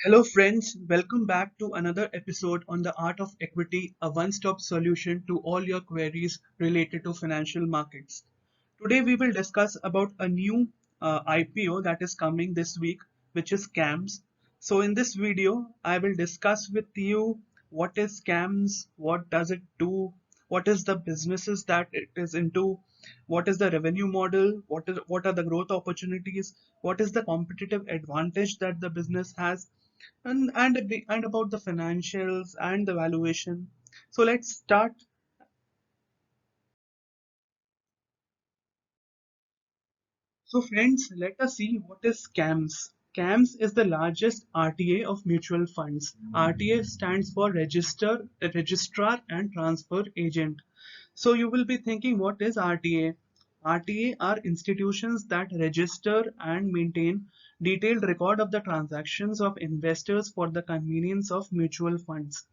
Hello, friends. Welcome back to another episode on the art of equity, a one stop solution to all your queries related to financial markets. Today, we will discuss about a new IPO that is coming this week, which is CAMS. So, in this video, I will discuss with you what is CAMS, what does it do, what is the businesses that it is into, what is the revenue model, what are the growth opportunities, what is the competitive advantage that the business has, and about the financials and the valuation. So let's start. So friends, let us see what is CAMS. CAMS is the largest RTA of mutual funds. RTA stands for Registrar and Transfer Agent. So you will be thinking, what is RTA? RTA are institutions that register and maintain detailed record of the transactions of investors for the convenience of mutual funds.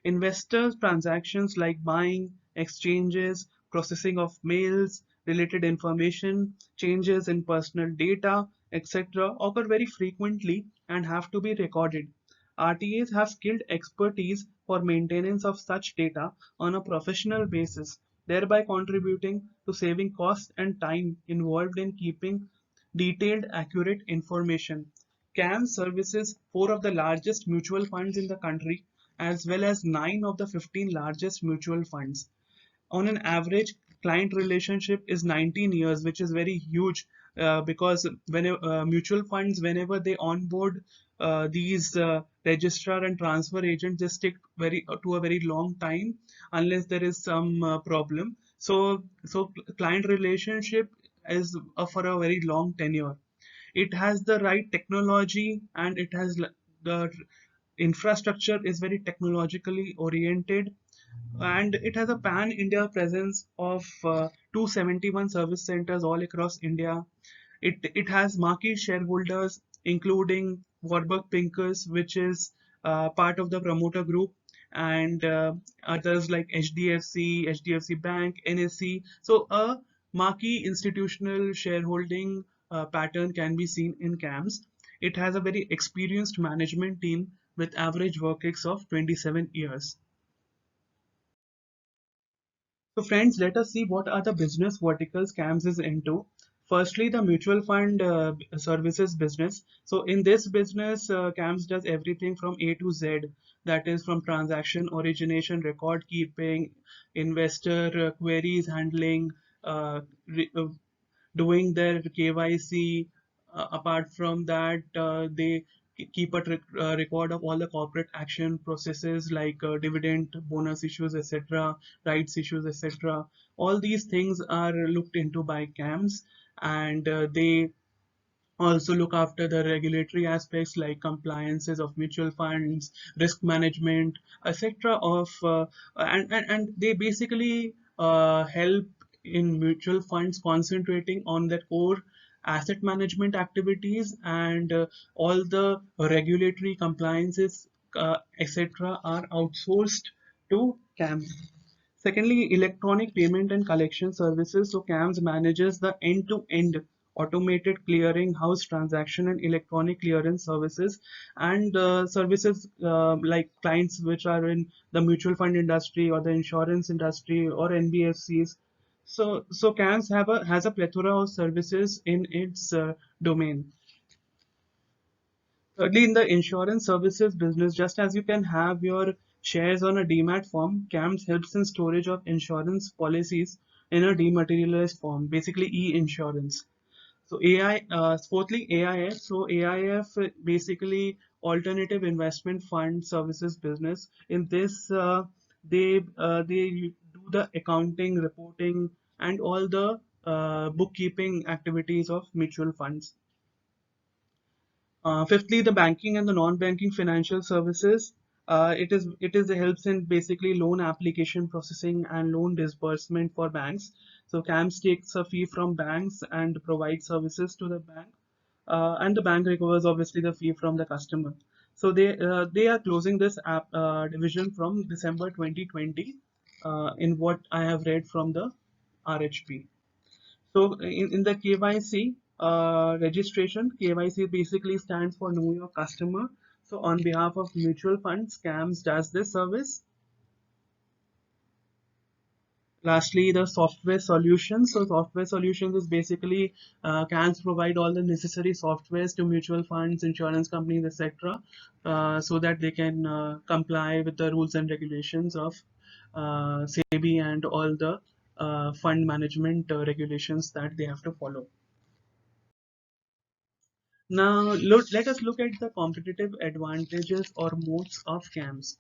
Investor transactions like buying, exchanges, processing of mails, related information, changes in personal data, etc., occur very frequently and have to be recorded. RTAs have skilled expertise for maintenance of such data on a professional basis, thereby contributing to saving costs and time involved in keeping detailed, accurate information. CAM services four of the largest mutual funds in the country as well as nine of the 15 largest mutual funds. On an average, client relationship is 19 years, which is very huge because mutual funds, whenever they onboard these registrar and transfer agents, they stick very to a very long time unless there is some problem. So client relationship is for a very long tenure. It has the right technology and it has the infrastructure is very technologically oriented, and it has a pan India presence of 271 service centers all across India. It has marquee shareholders including Warburg Pincus, which is part of the promoter group, and others like HDFC Bank, NSE. So a marquee institutional shareholding pattern can be seen in CAMS. It has a very experienced management team with average work ex of 27 years. So friends, let us see what are the business verticals CAMS is into. Firstly, the mutual fund services business. So in this business, CAMS does everything from A to Z. That is from transaction origination, record keeping, investor queries handling, re- uh, doing their KYC. Apart from that, they keep a record of all the corporate action processes like dividend, bonus issues, etc., rights issues, etc. All these things are looked into by CAMS, and they also look after the regulatory aspects like compliances of mutual funds, risk management, etc. Of and they basically help in mutual funds concentrating on their core asset management activities, and all the regulatory compliances, etc., are outsourced to CAMS. Secondly, electronic payment and collection services. So CAMS manages the end-to-end automated clearing house transaction and electronic clearance services, and services like clients which are in the mutual fund industry or the insurance industry or NBFCs. So CAMS has a plethora of services in its domain. Thirdly, in the insurance services business, just as you can have your shares on a demat form, CAMS helps in storage of insurance policies in a dematerialized form, basically e-insurance. So fourthly, AIF. So AIF basically alternative investment fund services business. In this, they do the accounting, reporting, and all the bookkeeping activities of mutual funds. Fifthly, the banking and the non-banking financial services. It is helps in basically loan application processing and loan disbursement for banks. So CAMS takes a fee from banks and provides services to the bank, and the bank recovers obviously the fee from the customer. So they are closing this app division from December 2020, in what I have read from the RHP. So in the KYC registration, KYC basically stands for Know Your Customer. So on behalf of mutual funds, CAMS does this service. Lastly, the software solutions. So software solutions is basically CAMS provide all the necessary softwares to mutual funds, insurance companies, etc., so that they can comply with the rules and regulations of SEBI and all the fund management regulations that they have to follow. Now, let us look at the competitive advantages or moats of CAMS.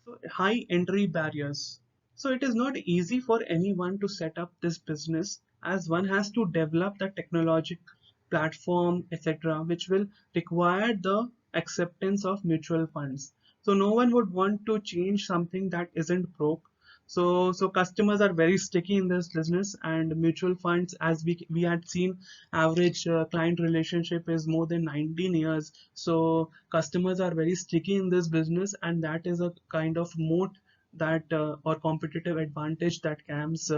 So, high entry barriers. So, it is not easy for anyone to set up this business, as one has to develop the technologic platform, etc., which will require the acceptance of mutual funds. So, no one would want to change something that isn't broke. So customers are very sticky in this business, and mutual funds, as we had seen, average client relationship is more than 19 years. So customers are very sticky in this business, and that is a kind of moat that or competitive advantage that CAMS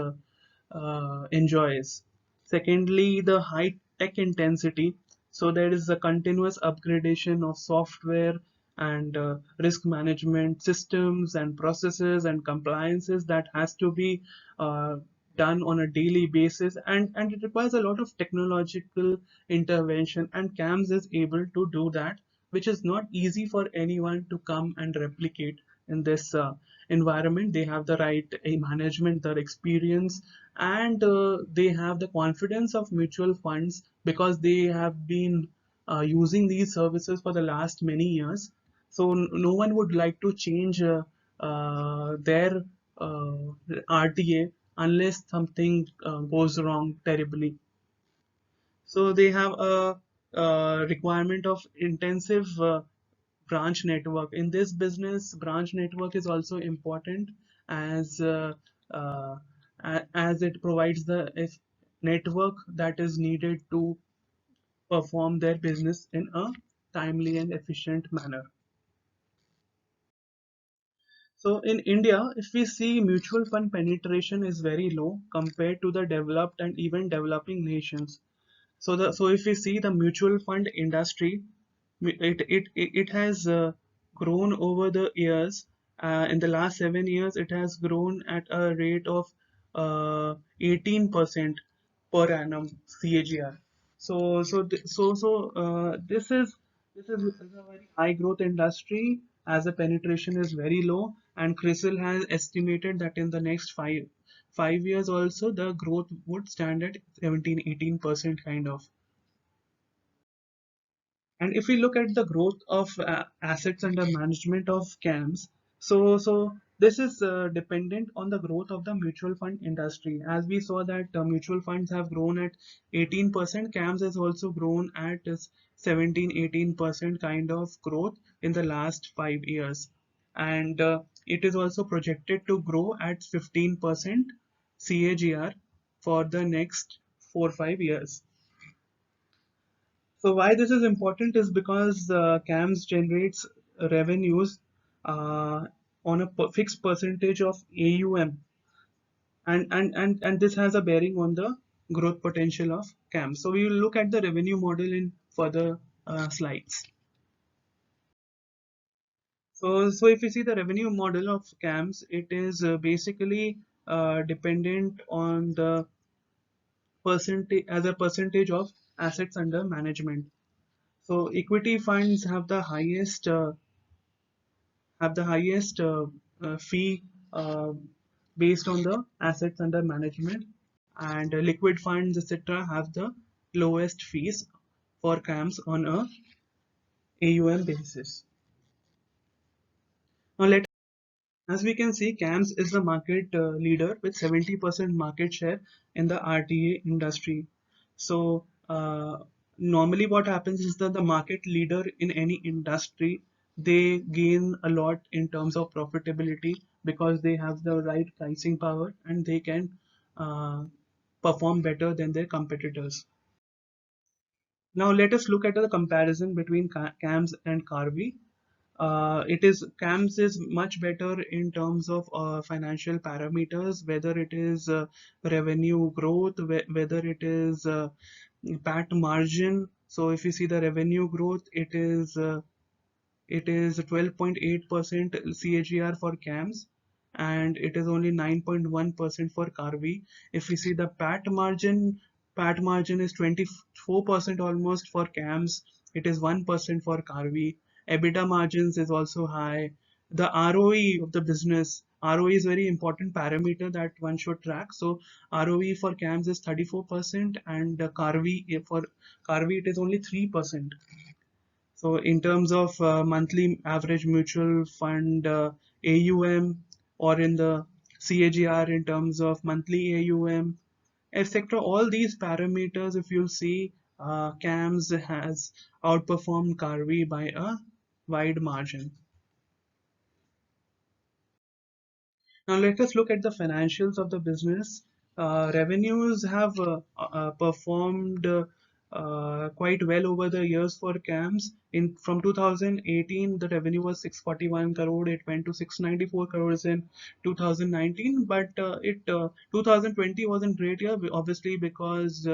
enjoys. Secondly, the high tech intensity. So there is a continuous upgradation of software and risk management systems and processes and compliances that has to be uh, done on a daily basis, and it requires a lot of technological intervention, and CAMS is able to do that, which is not easy for anyone to come and replicate in this environment. They have the right management, their experience, and they have the confidence of mutual funds because they have been using these services for the last many years. So no one would like to change their uh, RTA unless something goes wrong terribly. So they have a requirement of intensive branch network. In this business, branch network is also important, as uh, as it provides the network that is needed to perform their business in a timely and efficient manner. So in India, if we see, mutual fund penetration is very low compared to the developed and even developing nations. So if we see the mutual fund industry, it has grown over the years. In the last 7 years, it has grown at a rate of 18% per annum CAGR. This is a very high growth industry, as the penetration is very low, and CRISIL has estimated that in the next five years also the growth would stand at 17-18% kind of. And if we look at the growth of assets under management of CAMS, so this is dependent on the growth of the mutual fund industry. As we saw that mutual funds have grown at 18%, CAMS has also grown at 17-18% kind of growth in the last 5 years. And it is also projected to grow at 15% CAGR for the next 4-5 years. So why this is important is because CAMS generates revenues uh, on a fixed percentage of AUM, and this has a bearing on the growth potential of CAMS. So we will look at the revenue model in further slides. So if you see the revenue model of CAMS, it is basically dependent on the percentage as a percentage of assets under management. So equity funds have the highest fee uh, based on the assets under management, and liquid funds, etc., have the lowest fees for CAMS on a AUM basis. Now as we can see, CAMS is the market leader with 70% market share in the RTA industry. So normally what happens is that the market leader in any industry, they gain a lot in terms of profitability because they have the right pricing power, and they can uh, perform better than their competitors. Now let us look at the comparison between CAMS and Carvey. It is CAMS is much better in terms of financial parameters, whether it is revenue growth, whether it is PAT margin. So if you see the revenue growth, it is it is 12.8% CAGR for CAMS, and it is only 9.1% for Carvey. If we see the PAT margin is 24% almost for CAMS. It is 1% for Carvey. EBITDA margins is also high. The ROE of the business, ROE is very important parameter that one should track. So ROE for CAMS is 34%, and for Carvey it is only 3%. So in terms of monthly average mutual fund AUM, or in the CAGR in terms of monthly AUM, etc., all these parameters, if you see, CAMS has outperformed Carvey by a wide margin. Now let us look at the financials of the business. Revenues have performed quite well over the years for CAMS. In from 2018, the revenue was 641 crore. It went to 694 crores in 2019, but 2020 wasn't great year, obviously because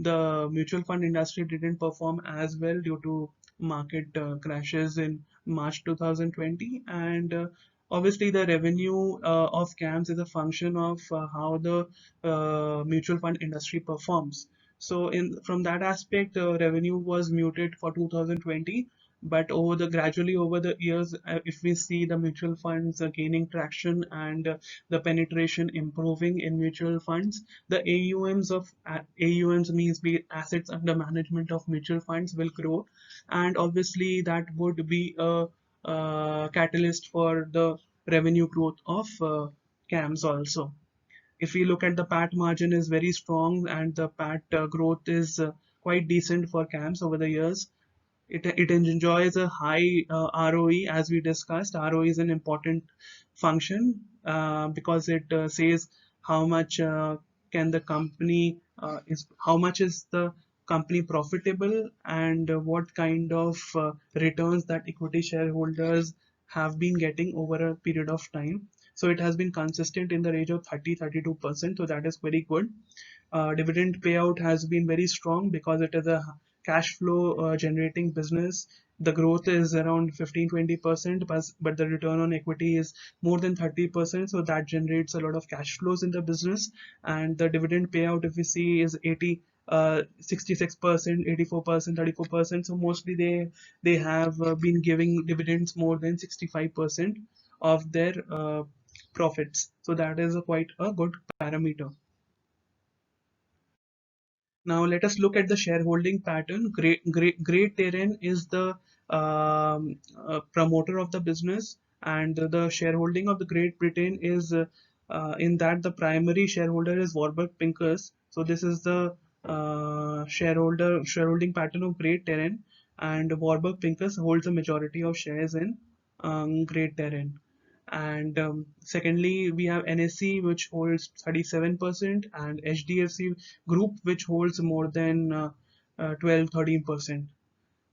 the mutual fund industry didn't perform as well due to market crashes in March 2020, and obviously the revenue of CAMS is a function of how the mutual fund industry performs. So in from that aspect, revenue was muted for 2020, but gradually over the years, if we see the mutual funds gaining traction, and the penetration improving in mutual funds, the AUMs means be assets under management of mutual funds will grow, and obviously that would be a catalyst for the revenue growth of CAMS also. If we look at the PAT margin is very strong, and the PAT growth is quite decent for CAMS over the years. It enjoys a high ROE, as we discussed. ROE is an important function because it says how much can the company how much is the company profitable, and what kind of returns that equity shareholders have been getting over a period of time. So it has been consistent in the range of 30-32%. So that is very good. Dividend payout has been very strong because it is a cash flow generating business. The growth is around 15-20%, but the return on equity is more than 30%. So that generates a lot of cash flows in the business. And the dividend payout, if we see, is 66%, 84%, 34%. So mostly they have been giving dividends more than 65% of their profits. So that is quite a good parameter. Now let us look at the shareholding pattern. Great Terrain is the promoter of the business, and the shareholding of the Great Britain is in that the primary shareholder is Warburg Pincus. So this is the shareholding pattern of Great Terrain, and Warburg Pincus holds a majority of shares in Great Terrain. And secondly, we have NSE, which holds 37%, and HDFC Group, which holds more than 12-13%.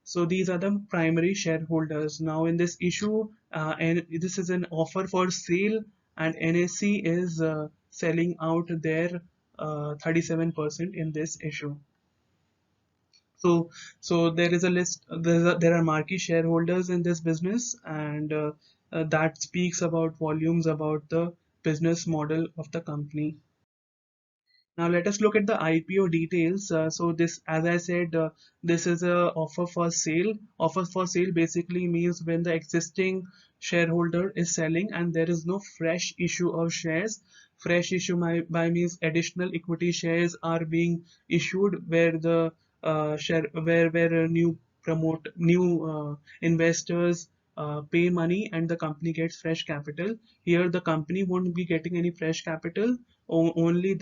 So these are the primary shareholders. Now in this issue, and this is an offer for sale, and NSE is selling out their 37% in this issue. So there is a list. There are marquee shareholders in this business, and that speaks about volumes about the business model of the company. Now let us look at the IPO details. So this, as I said, this is a offer for sale. Offer for sale basically means when the existing shareholder is selling and there is no fresh issue of shares. Fresh issue by means additional equity shares are being issued, where the where new investors pay money and the company gets fresh capital. Here the company won't be getting any fresh capital. Only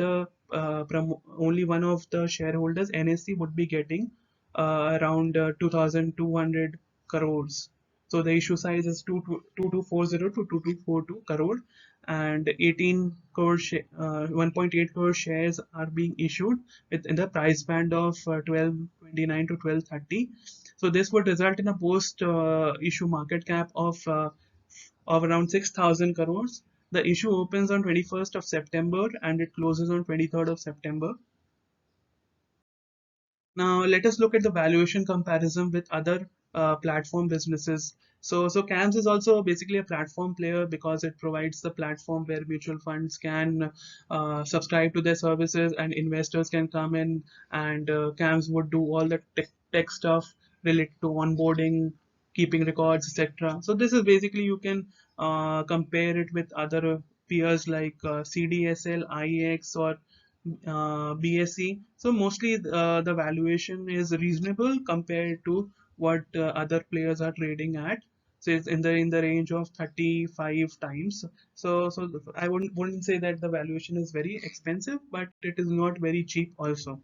only one of the shareholders, NSE, would be getting around 2,200 crores. So the issue size is 2240 to 2242 crore, and 18 crore 1.8 crore shares are being issued in the price band of 1229 to 1230. So this would result in a post issue market cap of around 6,000 crores. The issue opens on 21st of September and it closes on 23rd of September. Now let us look at the valuation comparison with other platform businesses. So CAMS is also basically a platform player because it provides the platform where mutual funds can subscribe to their services and investors can come in, and CAMS would do all the tech stuff related to onboarding, keeping records, etc. So this is basically, you can compare it with other peers like CDSL, IEX, or BSE. So mostly the valuation is reasonable compared to what other players are trading at. So it's in the range of 35 times. So I wouldn't say that the valuation is very expensive, but it is not very cheap also.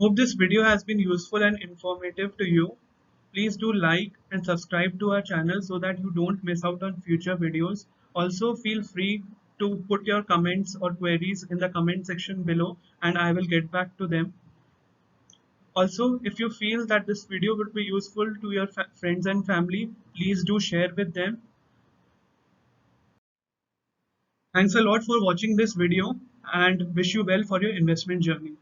Hope this video has been useful and informative to you. Please do like and subscribe to our channel so that you don't miss out on future videos. Also, feel free to put your comments or queries in the comment section below and I will get back to them. Also, if you feel that this video would be useful to your friends and family, please do share with them. Thanks a lot for watching this video and wish you well for your investment journey.